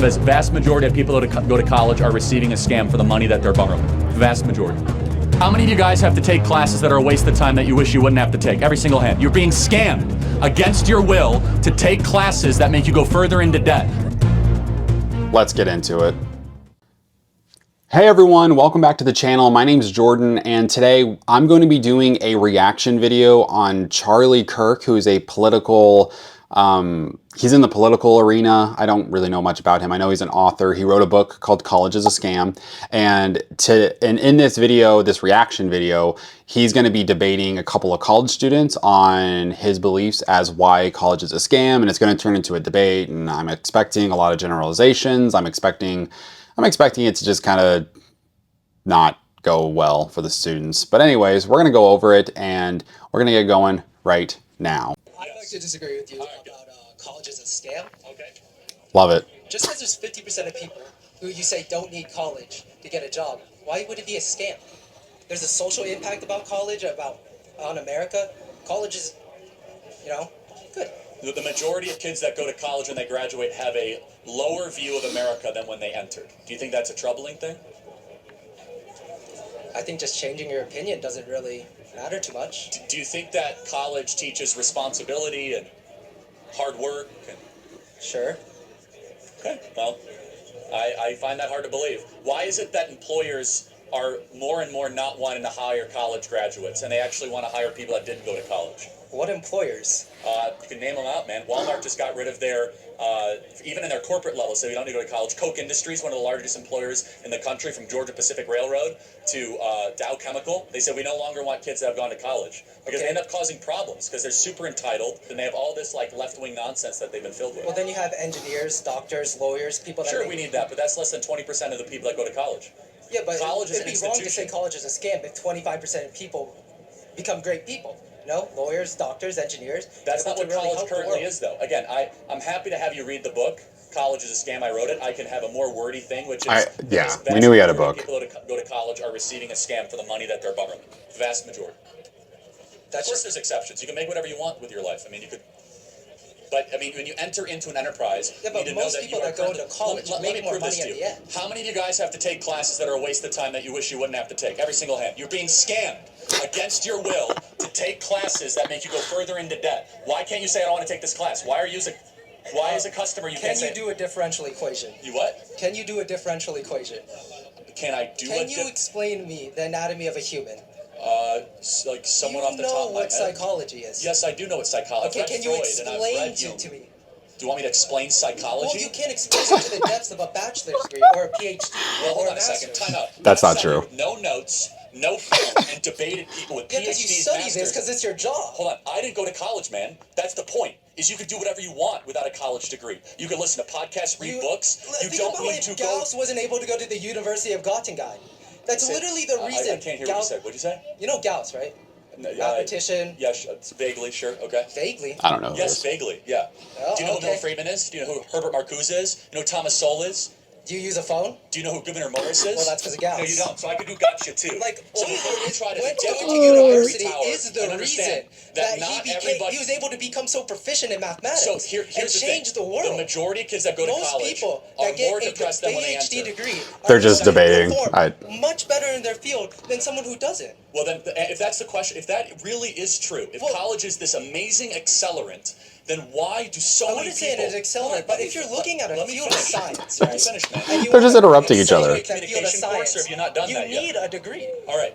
The vast majority of people that go to college are receiving a scam for the money that they're borrowing. Vast majority. How many of you guys have to take classes that are a waste of time that you wish you wouldn't have to take? Every single hand. You're being scammed against your will to take classes that make you go further into debt. Let's get into it. Hey everyone, welcome back to the channel. My name is Jordan, and today I'm going to be doing a reaction video on Charlie Kirk, who is a political, he's in the political arena. I don't really know much about him. I know he's an author. He wrote a book called College is a Scam. And in this video, this reaction video, he's going to be debating a couple of college students on his beliefs as why college is a scam. And it's going to turn into a debate. And I'm expecting a lot of generalizations. I'm expecting it to just kind of not go well for the students. But anyways, we're going to go over it and we're going to get going right now. I'd like to disagree with you about college as a scam. Okay. Love it. Just because there's 50% of people who you say don't need college to get a job, why would it be a scam? There's a social impact about college, on America. College is, good. The majority of kids that go to college when they graduate have a lower view of America than when they entered. Do you think that's a troubling thing? I think just changing your opinion doesn't really matter too much. Do you think that college teaches responsibility and hard work? Sure. Okay, well, I find that hard to believe. Why is it that employers are more and more not wanting to hire college graduates and they actually want to hire people that didn't go to college? What employers? You can name them out, man. Walmart just got rid of their, even in their corporate level, so you don't need to go to college. Coke Industries, one of the largest employers in the country, from Georgia Pacific Railroad to Dow Chemical. They said we no longer want kids that have gone to college because they end up causing problems because they're super entitled and they have all this like left-wing nonsense that they've been filled with. Well, then you have engineers, doctors, lawyers, people that... Sure, we need that, but that's less than 20% of the people that go to college. Yeah, but college it'd be wrong to say college is a scam if 25% of people become great people. Lawyers, doctors, engineers. That's not what college currently is, though. Again, I'm happy to have you read the book. College is a Scam. I wrote it. I can have a more wordy thing, which is... Yeah, we knew we had a book. People that go to college are receiving a scam for the money that they're borrowing. Vast majority. Of course there's exceptions. You can make whatever you want with your life. I mean, you could... But, I mean, when you enter into an enterprise, yeah, but you need to know that people that go into college make more money at the end. How many of you guys have to take classes that are a waste of time that you wish you wouldn't have to take? Every single hand. You're being scammed against your will to take classes that make you go further into debt. Why can't you say, I don't want to take this class? Why as a customer you can't say... Can you do a differential equation? You what? Can you do a differential equation? Can you explain to me the anatomy of a human? Like someone off the top of my head. Do you know what psychology is? Yes, I do know what psychology is. Okay, can you explain it to me? Do you want me to explain psychology? Well, you can't explain it to the depths of a bachelor's degree or a PhD. Well, hold on a second. Time out. That's not true. No notes, no phone, and debated people with PhDs. Yeah, because you study this because it's your job. Hold on. I didn't go to college, man. That's the point. Is you could do whatever you want without a college degree. You can listen to podcasts, read books. You don't need to go... Gauss wasn't able to go to the University of Göttingen. That's literally the reason. I can't hear what you said. What'd you say? You know Gauss, right? Mathematician. Yes, vaguely, sure, okay. Vaguely? I don't know. Yes, vaguely, yeah. Oh, do you know who Bill Friedman is? Do you know who Herbert Marcuse is? You know who Thomas Sowell is? Do you use a phone? Do you know who Gouverneur Morris is? Well, that's because of Gauss. No, you don't. So I could do gotcha too. Like, so went to university is the reason that he was able to become so proficient in mathematics. So here's change the world. The majority of kids that go to college people are that get more depressed than when they enter. PhD degree. They're just debating. Much better in their field than someone who doesn't. Well, then, if that's the question, if that really is true, if college is this amazing accelerant, then why do so many people... I wouldn't say it is accelerant, but if you're looking at a field of science, right? They're just interrupting each other. Communication course, or have you not done that yet? You need a degree. All right.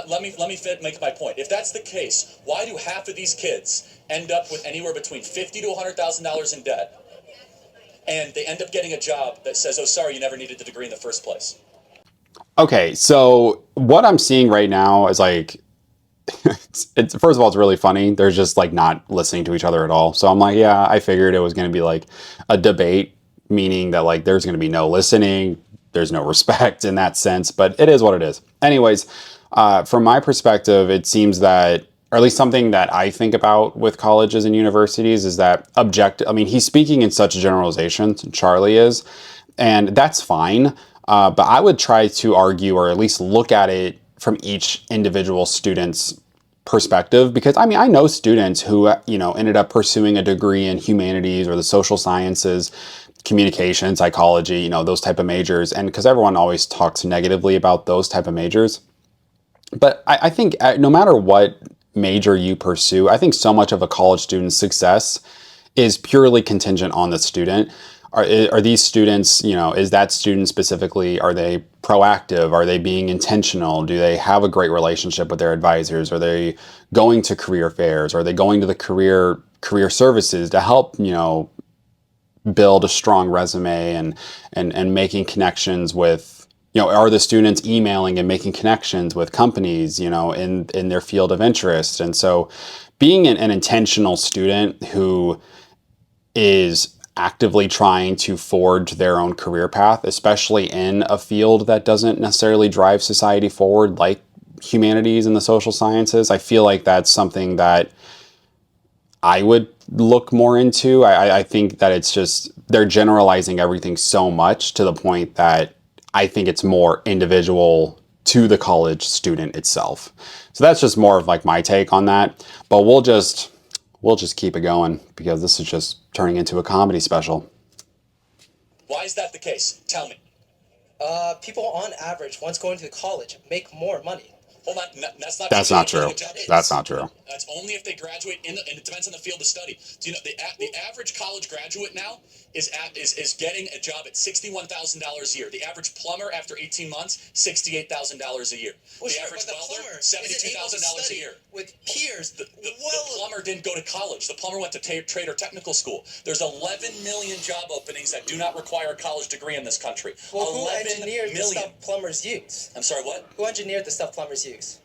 Let me make my point. If that's the case, why do half of these kids end up with anywhere between $50,000 to $100,000 in debt, and they end up getting a job that says, oh, sorry, you never needed the degree in the first place? Okay, so what I'm seeing right now is like, it's first of all, it's really funny. They're just like not listening to each other at all. So I'm like, yeah, I figured it was going to be like a debate, meaning that like there's going to be no listening. There's no respect in that sense, but it is what it is. Anyways, from my perspective, it seems that, or at least something that I think about with colleges and universities is that I mean, he's speaking in such generalizations, Charlie is, and that's fine. But I would try to argue, or at least look at it from each individual student's perspective, because I mean, I know students who, ended up pursuing a degree in humanities or the social sciences communication, psychology, you know, those type of majors. And because everyone always talks negatively about those type of majors. But I think no matter what major you pursue, I think so much of a college student's success is purely contingent on the student. Are these students, you know, is that student specifically, are they proactive? Are they being intentional? Do they have a great relationship with their advisors? Are they going to career fairs? Are they going to the career services to help, you know, build a strong resume and making connections with, you know, are the students emailing and making connections with companies, you know, in their field of interest? And so being an intentional student who is actively trying to forge their own career path, especially in a field that doesn't necessarily drive society forward, like humanities and the social sciences, I feel like that's something that I would look more into. I think that it's just, they're generalizing everything so much to the point that I think it's more individual to the college student itself. So that's just more of like my take on that. But we'll just keep it going because this is just turning into a comedy special. Why is that the case? Tell me. People on average, once going to college, make more money. Hold on, That's not true. That's not true. That's only if they graduate and it depends on the field of study. Do you know the average college graduate now is getting a job at $61,000 a year. The average plumber after 18 months, $68,000 a year. Well, the average welder, $72,000 a year. With peers, the plumber didn't go to college. The plumber went to trade or technical school. There's 11 million job openings that do not require a college degree in this country. Well, who engineered the stuff plumbers use? I'm sorry, what? Who engineered the stuff plumbers use?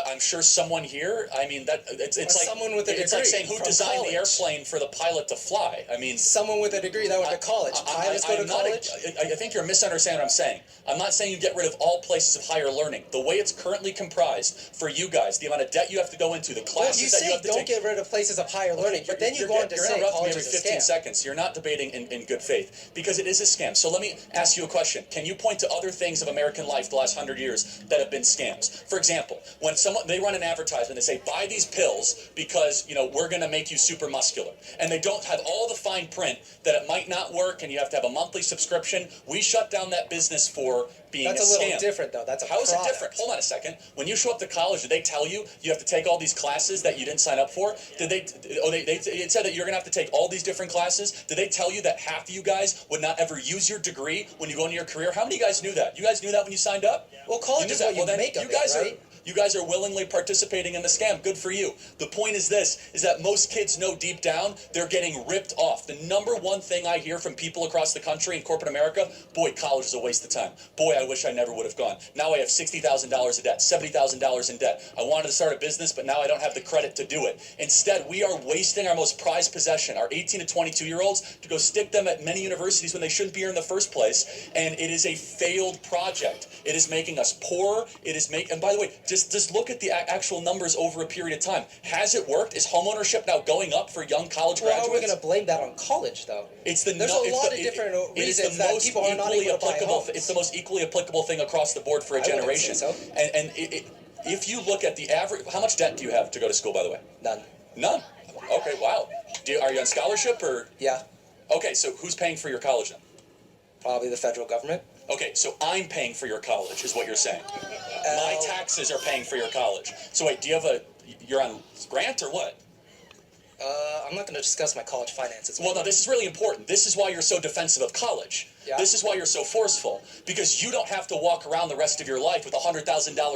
I'm sure someone here. I mean, it's like someone with a degree. It's like saying who designed college. the airplane for the pilot to fly. I mean, someone with a degree that went to college. Pilots go to college. I think you're misunderstanding what I'm saying. I'm not saying you get rid of all places of higher learning. The way it's currently comprised for you guys, the amount of debt you have to go into, the classes that you have to take. Don't get rid of places of higher learning, but then you go on to say college is a scam. 15 seconds. You're not debating in good faith because it is a scam. So let me ask you a question. Can you point to other things of American life the last 100 years that have been scams? For example, when they run an advertisement, they say, buy these pills because, you know, we're going to make you super muscular. And they don't have all the fine print that it might not work and you have to have a monthly subscription. We shut down that business for being a scam. That's a little different, though. That's a How is it different? Hold on a second. When you show up to college, did they tell you you have to take all these classes that you didn't sign up for? Did they it said that you're going to have to take all these different classes? Did they tell you that half of you guys would not ever use your degree when you go into your career? How many of you guys knew that? You guys knew that when you signed up? Well, college is what you make of it, right? You guys are willingly participating in the scam. Good for you. The point is this, is that most kids know deep down they're getting ripped off. The number one thing I hear from people across the country in corporate America, boy, college is a waste of time. Boy, I wish I never would have gone. Now I have $60,000 of debt, $70,000 in debt. I wanted to start a business, but now I don't have the credit to do it. Instead, we are wasting our most prized possession, our 18 to 22-year-olds, to go stick them at many universities when they shouldn't be here in the first place. And it is a failed project. It is making us poorer. And by the way, just look at the actual numbers over a period of time. Has it worked? Is homeownership now going up for young college graduates? How are we going to blame that on college, though? There's a lot of different reasons that people are not able to buy homes. It's the most equally applicable thing across the board for a generation. I wouldn't say so. And if you look at the average, how much debt do you have to go to school, by the way? None? Okay, wow. Are you on scholarship or? Yeah. Okay, so who's paying for your college then? Probably the federal government. Okay, so I'm paying for your college, is what you're saying. My taxes are paying for your college. So wait, you're on grant or what? I'm not going to discuss my college finances. Well, no, this is really important. This is why you're so defensive of college. Yeah. This is why you're so forceful. Because you don't have to walk around the rest of your life with $100,000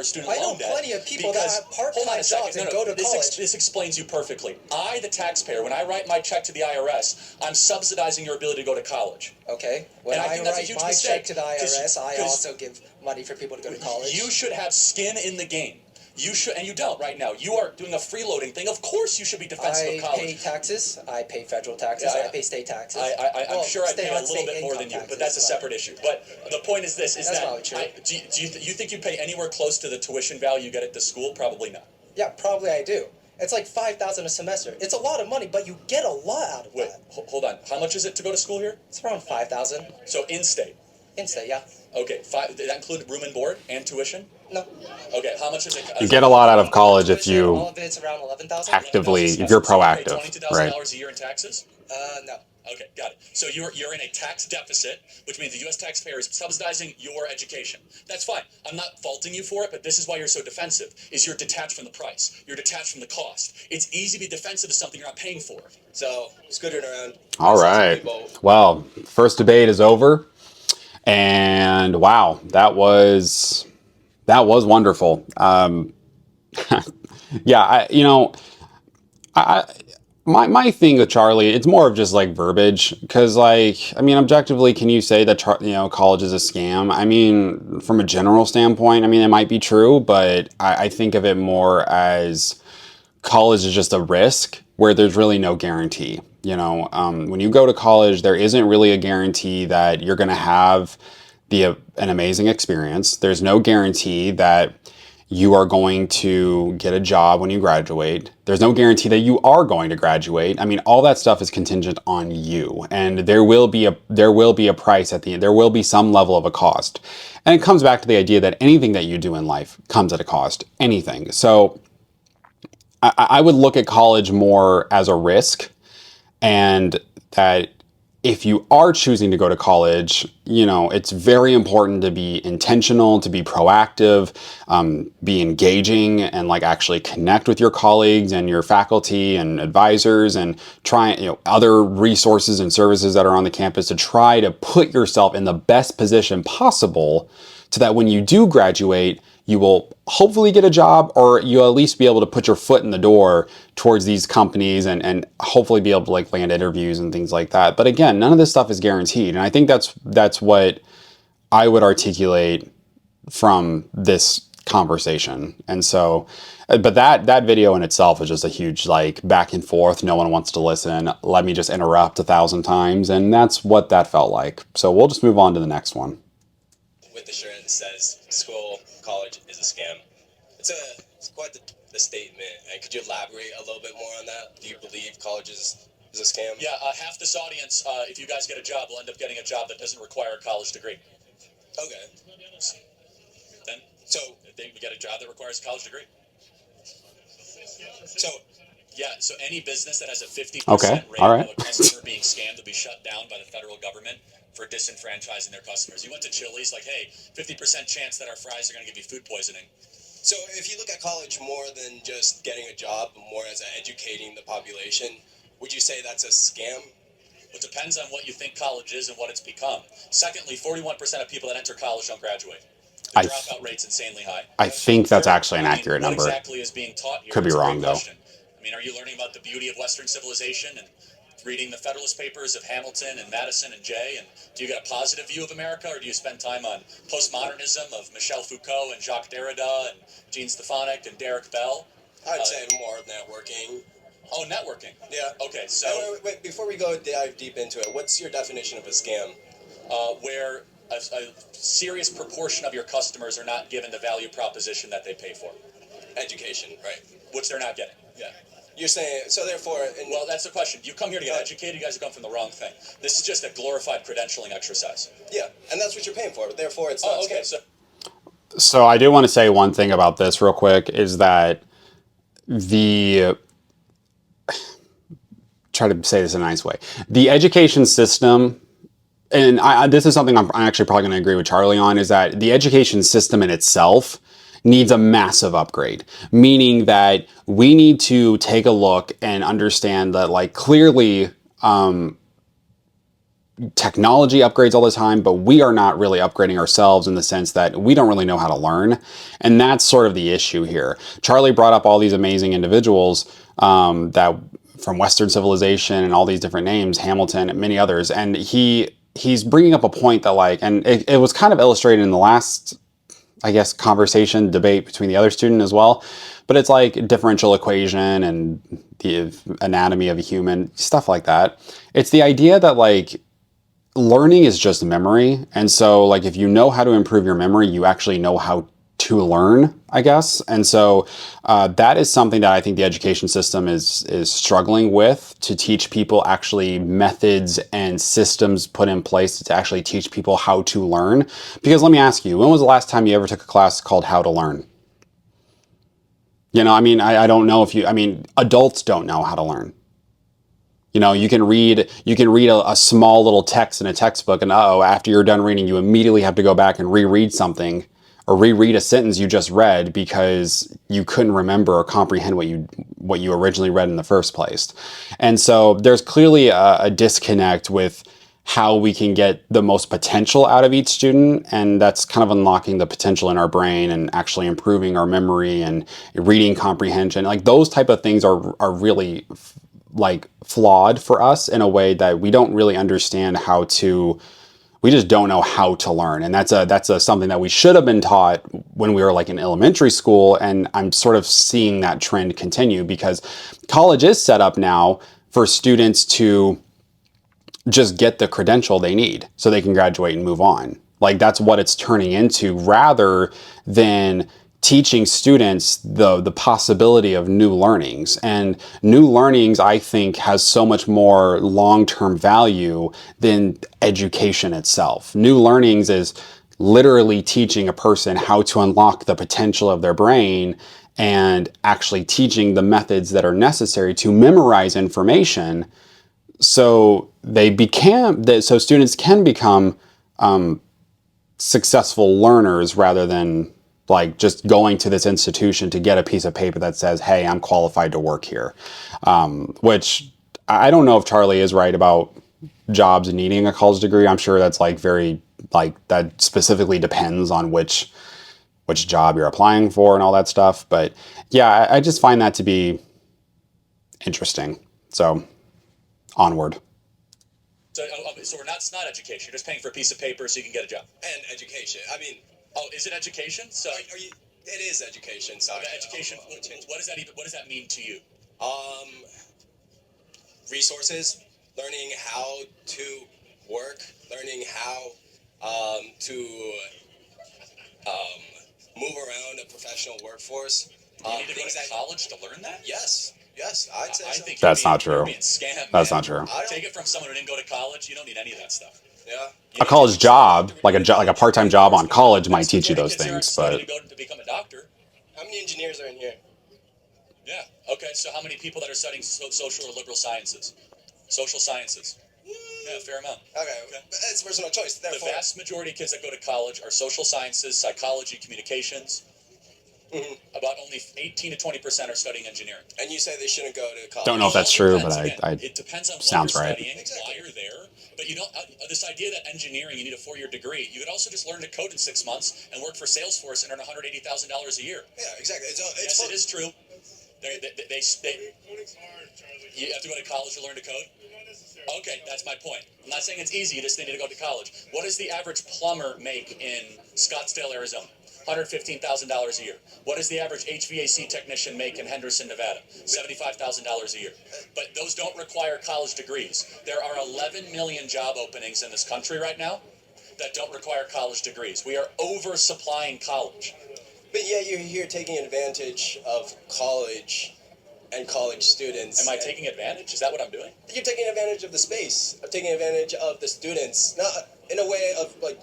student loan debt. I know plenty of people that have part-time jobs and go to college. This explains you perfectly. I, the taxpayer, when I write my check to the IRS, I'm subsidizing your ability to go to college. Okay. When I write my check to the IRS, I also give money for people to go to college. You should have skin in the game. You should, and you don't right now. You are doing a freeloading thing. Of course you should be defensive of college. I pay taxes. I pay federal taxes. I pay state taxes. I'm sure I pay a little bit more than you, but that's a separate issue. But the point is this, do you think you pay anywhere close to the tuition value you get at the school? Probably not. Yeah, probably I do. It's like $5,000 a semester. It's a lot of money, but you get a lot out of that. Wait, hold on. How much is it to go to school here? It's around $5,000. So in-state? In-state, yeah. Okay, did that include room and board and tuition? No. Okay, how much is it? You get a lot out of college if you all of it's around $11,000. actively, if you're proactive, $22,000 right? a year in taxes? No. Okay, got it. So you're in a tax deficit, which means the U.S. taxpayer is subsidizing your education. That's fine. I'm not faulting you for it, but this is why you're so defensive, is you're detached from the price. You're detached from the cost. It's easy to be defensive of something you're not paying for. So, scootering around. All right. Well, first debate is over. And wow, that was wonderful. Yeah, my thing with Charlie, it's more of just like verbiage, because like, I mean, objectively, can you say that college is a scam? I mean, from a general standpoint, I mean, it might be true, but I think of it more as college is just a risk where there's really no guarantee. When you go to college, there isn't really a guarantee that you're going to have an amazing experience. There's no guarantee that you are going to get a job when you graduate. There's no guarantee that you are going to graduate. I mean, all that stuff is contingent on you, and there will be a price at the end. There will be some level of a cost, and it comes back to the idea that anything that you do in life comes at a cost. Anything. So I would look at college more as a risk, and that if you are choosing to go to college, it's very important to be intentional, to be proactive, be engaging, and like actually connect with your colleagues and your faculty and advisors, and try, other resources and services that are on the campus, to try to put yourself in the best position possible so that when you do graduate, you will hopefully get a job, or you'll at least be able to put your foot in the door towards these companies, and hopefully be able to like land interviews and things like that. But again, none of this stuff is guaranteed. And I think that's what I would articulate from this conversation. And so, but that video in itself is just a huge like back and forth. No one wants to listen. Let me just interrupt 1,000 times. And that's what that felt like. So we'll just move on to the next one. With the shirt that says college is a scam. It's quite the statement. And could you elaborate a little bit more on that? Do you believe college is a scam? Yeah, half this audience, if you guys get a job, will end up getting a job that doesn't require a college degree. Okay. Then, so they get a job that requires a college degree. So, yeah, so any business that has a 50% rate of a customer being scammed will be shut down by the federal government for disenfranchising their customers. You went to Chili's, like, hey, 50% chance that our fries are going to give you food poisoning. So if you look at college more than just getting a job, more as educating the population, would you say that's a scam? It depends on what you think college is and what it's become. Secondly, 41% of people that enter college don't graduate. The dropout rate's insanely high. I think that's actually an accurate number. What exactly is being taught here? Could be wrong, though. I mean, are you learning about the beauty of Western civilization and reading the Federalist Papers of Hamilton and Madison and Jay? And do you get a positive view of America, or do you spend time on postmodernism of Michel Foucault and Jacques Derrida and Gene Stefanik and Derek Bell? I'd say more networking. Oh, networking. Yeah. Okay, so... Wait, before we go dive deep into it, what's your definition of a scam? Where a serious proportion of your customers are not given the value proposition that they pay for. Education, right. Which they're not getting. Yeah. You're saying, so therefore... Well, that's the question. You come here to get educated, you guys have come from the wrong thing. This is just a glorified credentialing exercise. Yeah, and that's what you're paying for, but therefore it's not okay, so I do want to say one thing about this real quick, is that try to say this in a nice way. The education system, and this is something I'm actually probably going to agree with Charlie on, is that the education system in itself needs a massive upgrade, meaning that we need to take a look and understand that, like, clearly technology upgrades all the time, but we are not really upgrading ourselves in the sense that we don't really know how to learn. And that's sort of the issue here. Charlie brought up all these amazing individuals that from Western civilization and all these different names, Hamilton and many others. And he's bringing up a point that, like, and it was kind of illustrated in the last, I guess, conversation, debate between the other student as well. But it's like differential equation and the anatomy of a human, stuff like that. It's the idea that, like, learning is just memory. And so, like, if you know how to improve your memory, you actually know how to learn, I guess. And so that is something that I think the education system is struggling with, to teach people actually methods and systems put in place to actually teach people how to learn. Because let me ask you, when was the last time you ever took a class called How to Learn? You know, I mean, I don't know if you, I mean, adults don't know how to learn. You know, you can read a small little text in a textbook, and after you're done reading, you immediately have to go back and reread something or reread a sentence you just read because you couldn't remember or comprehend what you originally read in the first place. And so there's clearly a disconnect with how we can get the most potential out of each student, and that's kind of unlocking the potential in our brain and actually improving our memory and reading comprehension. Like those type of things are really like flawed for us in a way that we don't really understand how to. We just don't know how to learn, and that's something that we should have been taught when we were like in elementary school. And I'm sort of seeing that trend continue because college is set up now for students to just get the credential they need so they can graduate and move on. Like that's what it's turning into, rather than teaching students the possibility of new learnings. And new learnings, I think, has so much more long-term value than education itself. New learnings is literally teaching a person how to unlock the potential of their brain and actually teaching the methods that are necessary to memorize information so so students can become successful learners rather than like just going to this institution to get a piece of paper that says, hey, I'm qualified to work here. Which I don't know if Charlie is right about jobs needing a college degree. I'm sure that's like that specifically depends on which job you're applying for and all that stuff. But yeah, I just find that to be interesting. So onward. So it's not education. You're just paying for a piece of paper so you can get a job. And education. I mean, is it education? So it is education. Sorry. Education. What does that mean to you? Resources, learning how to work, learning how to move around a professional workforce. You need to go to college to learn that? Yes, I'd say I so. think That's not true. You're being scammed, That's man. not true. Take it from someone who didn't go to college. You don't need any of that stuff. Yeah. A college job, like a part-time job on college, might teach you those things, but to go to become a doctor. How many engineers are in here? Yeah. Okay. So how many people that are studying social or liberal sciences? Social sciences. Yeah, fair amount. Okay. It's personal choice. Therefore, the vast majority of kids that go to college are social sciences, psychology, communications. Mm-hmm. About only 18 to 20% are studying engineering. And you say they shouldn't go to college. don't know if that's true, but it depends on what sounds you're right. studying, why you're there. But you don't. This idea that engineering you need a 4-year degree, you could also just learn to code in 6 months and work for Salesforce and earn $180,000 a year. Yeah, exactly. Yes, it is true. You have to go to college to learn to code? Okay, that's my point. I'm not saying it's easy, you just need to go to college. What does the average plumber make in Scottsdale, Arizona? $115,000 a year. What does the average HVAC technician make in Henderson, Nevada? $75,000 a year. But those don't require college degrees. There are 11 million job openings in this country right now that don't require college degrees. We are oversupplying college. But yeah, you're here taking advantage of college and college students. Am I taking advantage? Is that what I'm doing? You're taking advantage of the space, of taking advantage of the students, not in a way of like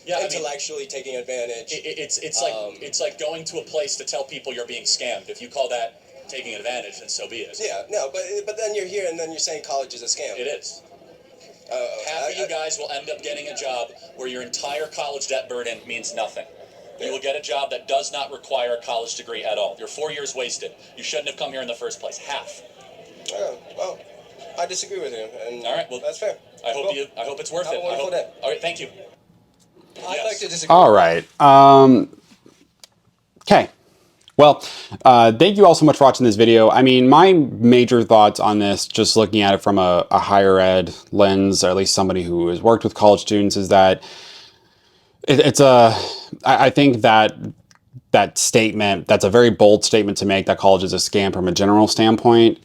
intellectually taking advantage. It's like going to a place to tell people you're being scammed. If you call that taking advantage, then so be it. Yeah, no, but then you're here and then you're saying college is a scam. It is. Half of you guys will end up getting a job where your entire college debt burden means nothing. You will get a job that does not require a college degree at all. Your 4 years wasted. You shouldn't have come here in the first place. Half. Oh, well, I disagree with you, and all right, well, that's fair. I hope it's worth it. Have a wonderful day. All right, thank you. I'd like to disagree. all right. Okay. Well, thank you all so much for watching this video. I mean, my major thoughts on this, just looking at it from a higher ed lens, or at least somebody who has worked with college students, is that I think that statement, that's a very bold statement to make, that college is a scam from a general standpoint.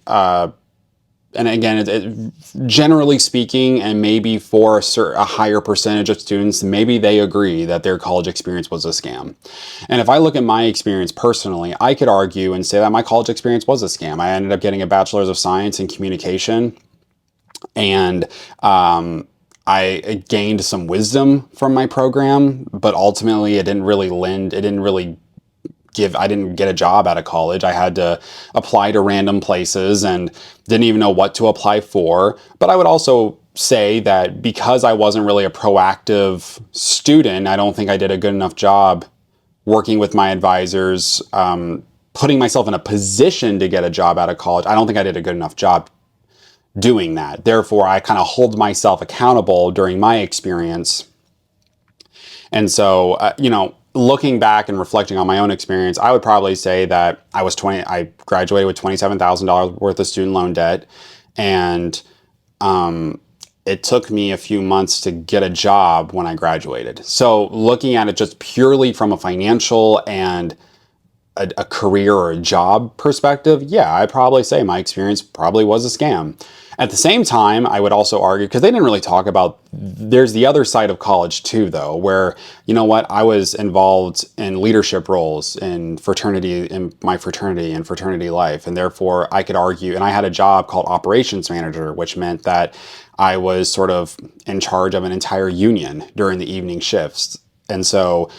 And again, generally speaking, and maybe for a higher percentage of students, maybe they agree that their college experience was a scam. And if I look at my experience personally, I could argue and say that my college experience was a scam. I ended up getting a bachelor's of science in communication, and I gained some wisdom from my program, but ultimately it didn't really I didn't get a job out of college. I had to apply to random places and didn't even know what to apply for. But I would also say that because I wasn't really a proactive student, I don't think I did a good enough job working with my advisors, putting myself in a position to get a job out of college. I don't think I did a good enough job doing that. Therefore, I kind of hold myself accountable during my experience. And so, looking back and reflecting on my own experience, I would probably say that I graduated with $27,000 worth of student loan debt. And it took me a few months to get a job when I graduated. So looking at it just purely from a financial and a career or a job perspective, yeah, I'd probably say my experience probably was a scam. At the same time, I would also argue, because they didn't really talk about, there's the other side of college too, though, where, I was involved in leadership roles in my fraternity and fraternity life. And therefore I could argue, and I had a job called operations manager, which meant that I was sort of in charge of an entire union during the evening shifts. And so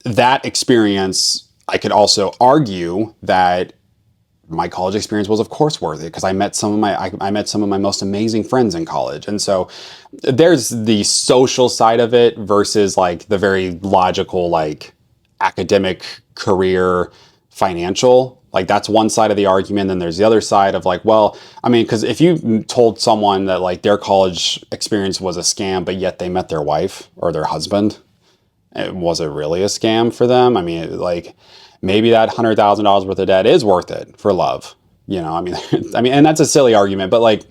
that experience, I could also argue that my college experience was of course worth it, because I met some of my most amazing friends in college. And so there's the social side of it versus like the very logical, like academic, career, financial. Like that's one side of the argument. Then there's the other side of like, well, I mean, because if you told someone that like their college experience was a scam, but yet they met their wife or their husband, was it really a scam for them? I mean, like maybe that $100,000 worth of debt is worth it for love. I mean, and that's a silly argument, but like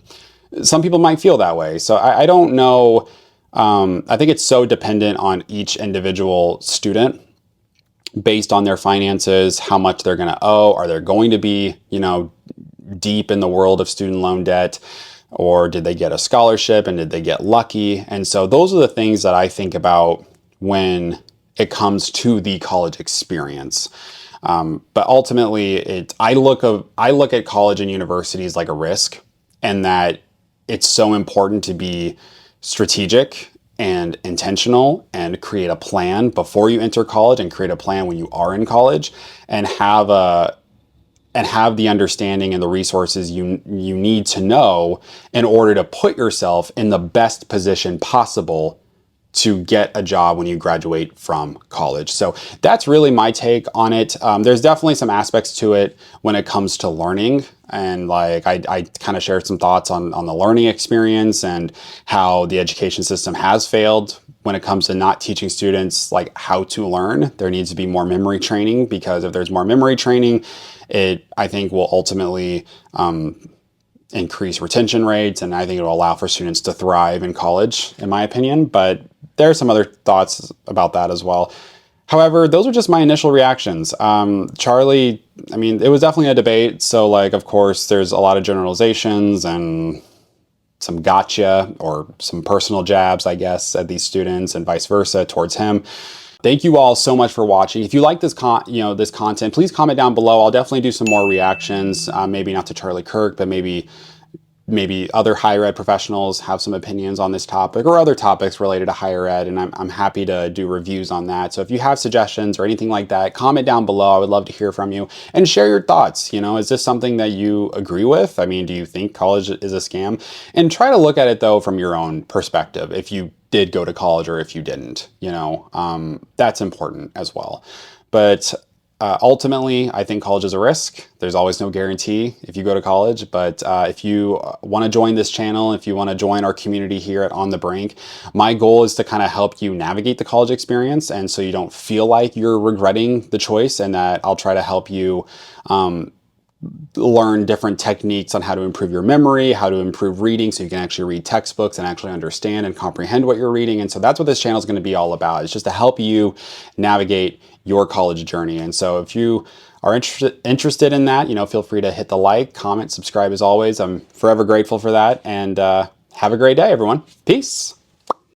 some people might feel that way. So I don't know. I think it's so dependent on each individual student based on their finances, how much they're going to owe. Are they going to be, deep in the world of student loan debt? Or did they get a scholarship and did they get lucky? And so those are the things that I think about when it comes to the college experience. But ultimately, I look at college and universities like a risk, and that it's so important to be strategic and intentional and create a plan before you enter college and create a plan when you are in college, and have the understanding and the resources you need to know in order to put yourself in the best position possible to get a job when you graduate from college. So that's really my take on it. There's definitely some aspects to it when it comes to learning. And like I kind of shared some thoughts on the learning experience and how the education system has failed when it comes to not teaching students like how to learn. There needs to be more memory training, because if there's more memory training, it I think will ultimately increase retention rates, and I think it will allow for students to thrive in college, in my opinion. But there are some other thoughts about that as well. However, those are just my initial reactions. Charlie, I mean, it was definitely a debate. So like, of course, there's a lot of generalizations and some gotcha or some personal jabs, I guess, at these students and vice versa towards him. Thank you all so much for watching. If you like this content, please comment down below. I'll definitely do some more reactions, maybe not to Charlie Kirk, but maybe other higher ed professionals have some opinions on this topic or other topics related to higher ed, and I'm happy to do reviews on that. So if you have suggestions or anything like that, comment down below. I would love to hear from you and share your thoughts. Is this something that you agree with? I mean, do you think college is a scam? And try to look at it though from your own perspective. If you did go to college or if you didn't, that's important as well. But ultimately, I think college is a risk. There's always no guarantee if you go to college, but if you want to join this channel, if you want to join our community here at On the Brink, my goal is to kind of help you navigate the college experience, and so you don't feel like you're regretting the choice, and that I'll try to help you learn different techniques on how to improve your memory, how to improve reading, so you can actually read textbooks and actually understand and comprehend what you're reading. And so that's what this channel is going to be all about. It's just to help you navigate your college journey. And so if you are interested in that, feel free to hit the like, comment, subscribe as always. I'm forever grateful for that. And have a great day, everyone. Peace.